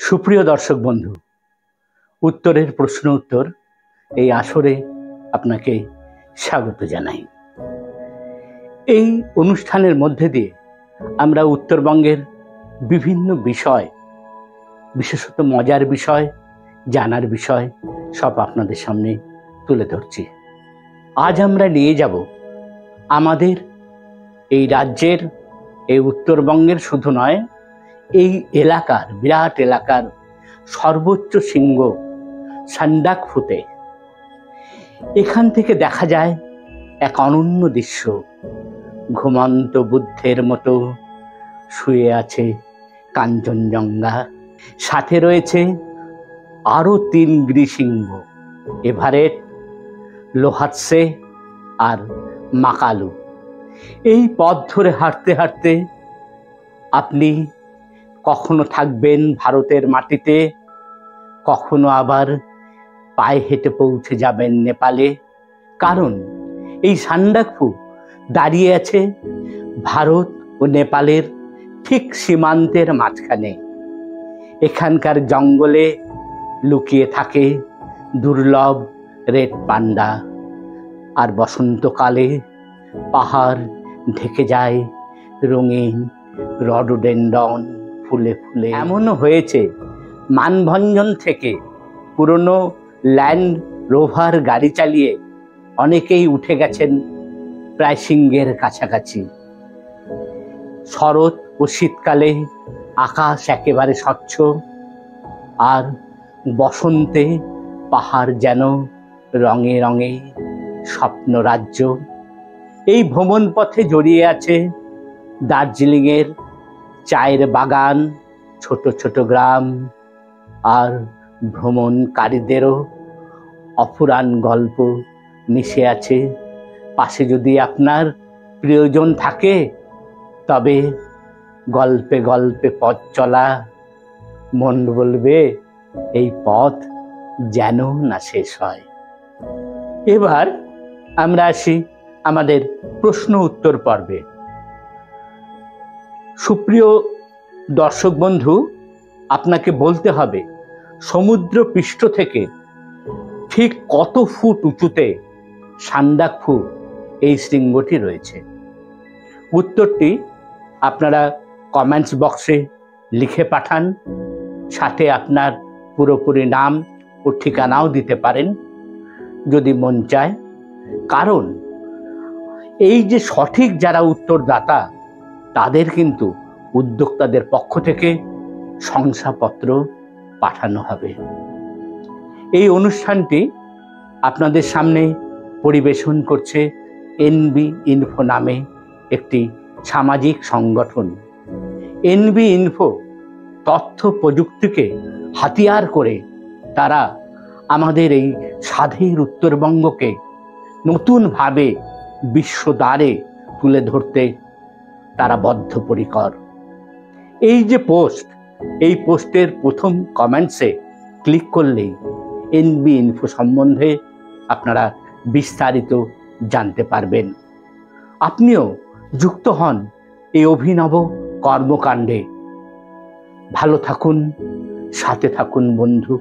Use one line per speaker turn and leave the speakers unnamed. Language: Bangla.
সুপ্রিয় দর্শক বন্ধু, উত্তরের প্রশ্ন উত্তর এই আসরে আপনাকে স্বাগত জানাই। এই অনুষ্ঠানের মধ্যে দিয়ে আমরা উত্তরবঙ্গের বিভিন্ন বিষয়, বিশেষত মজার বিষয়, জানার বিষয় সব আপনাদের সামনে তুলে ধরছি। আজ আমরা নিয়ে যাব আমাদের এই রাজ্যের, এই উত্তরবঙ্গের শুধু নয়, এই এলাকার, বিরাট এলাকার সর্বোচ্চ শৃঙ্গ সান্দাকফুতে। এখান থেকে দেখা যায় এক অনন্য দৃশ্য। ঘুমন্ত বুদ্ধের মতো শুয়ে আছে কাঞ্চনজঙ্ঘা, সাথে রয়েছে আরো 3 গিরিশৃঙ্গ, এভারেস্ট, লোহাৎসে আর মাকালু। এই পথ ধরে হাঁটতে হাঁটতে আপনি কখনো থাকবেন ভারতের মাটিতে, কখনো আবার পায়ে হেঁটে পৌঁছে যাবেন নেপালে। কারণ এই সান্দাকফু দাঁড়িয়ে আছে ভারত ও নেপালের ঠিক সীমান্তের মাঝখানে। এখানকার জঙ্গলে লুকিয়ে থাকে দুর্লভ রেড পান্ডা, আর বসন্তকালে পাহাড় ঢেকে যায় রঙিন রডোডেন্ড্রন ফুলে ফুলে। এমনও হয়েছে মানভঞ্জন থেকে পুরনো ল্যান্ড রোভার গাড়ি চালিয়ে অনেকেই উঠে গেছেন প্রায় সিংহের কাছাকাছি। শরৎ ও শীতকালে আকাশ একেবারে স্বচ্ছ, আর বসন্তে পাহাড় যেন রঙে রঙে স্বপ্ন রাজ্য। এই ভ্রমণ পথে জড়িয়ে আছে দার্জিলিংয়ের চায়ের বাগান, ছোট ছোট গ্রাম, আর ভ্রমণকারীদেরও অফুরান গল্প মিশে আছে। পাশে যদি আপনার প্রিয়জন থাকে, তবে গল্পে গল্পে পথ চলা, মন বলবে এই পথ যেন না শেষ হয়। এবার আমরা আসি আমাদের প্রশ্ন উত্তর পর্বে। সুপ্রিয় দর্শক বন্ধু, আপনাকে বলতে হবে সমুদ্র পৃষ্ঠ থেকে ঠিক কত ফুট উঁচুতে সান্দাকফু এই শৃঙ্গটি রয়েছে। উত্তরটি আপনারা কমেন্টস বক্সে লিখে পাঠান, সাথে আপনার পুরোপুরি নাম ও ঠিকানাও দিতে পারেন যদি মন চায়। কারণ এই যে সঠিক যারা উত্তরদাতা, তাদের কিন্তু উদ্যোক্তাদের পক্ষ থেকে শংসাপত্র পাঠানো হবে। এই অনুষ্ঠানটি আপনাদের সামনে পরিবেশন করছে এনবি ইনফো নামে একটি সামাজিক সংগঠন। এনবি ইনফো তথ্য প্রযুক্তিকে হাতিয়ার করে তারা আমাদের এই স্বাধীন উত্তরবঙ্গকে নতুনভাবে বিশ্ব দ্বারে তুলে ধরতে তারা বদ্ধপরিকর। এই যে পোস্ট, এই পোস্টের প্রথম কমেন্টসে ক্লিক করলেই এনবি ইনফো সম্বন্ধে আপনারা বিস্তারিত জানতে পারবেন। আপনিও যুক্ত হন এই অভিনব কর্মকাণ্ডে। ভালো থাকুন, সাথে থাকুন বন্ধু।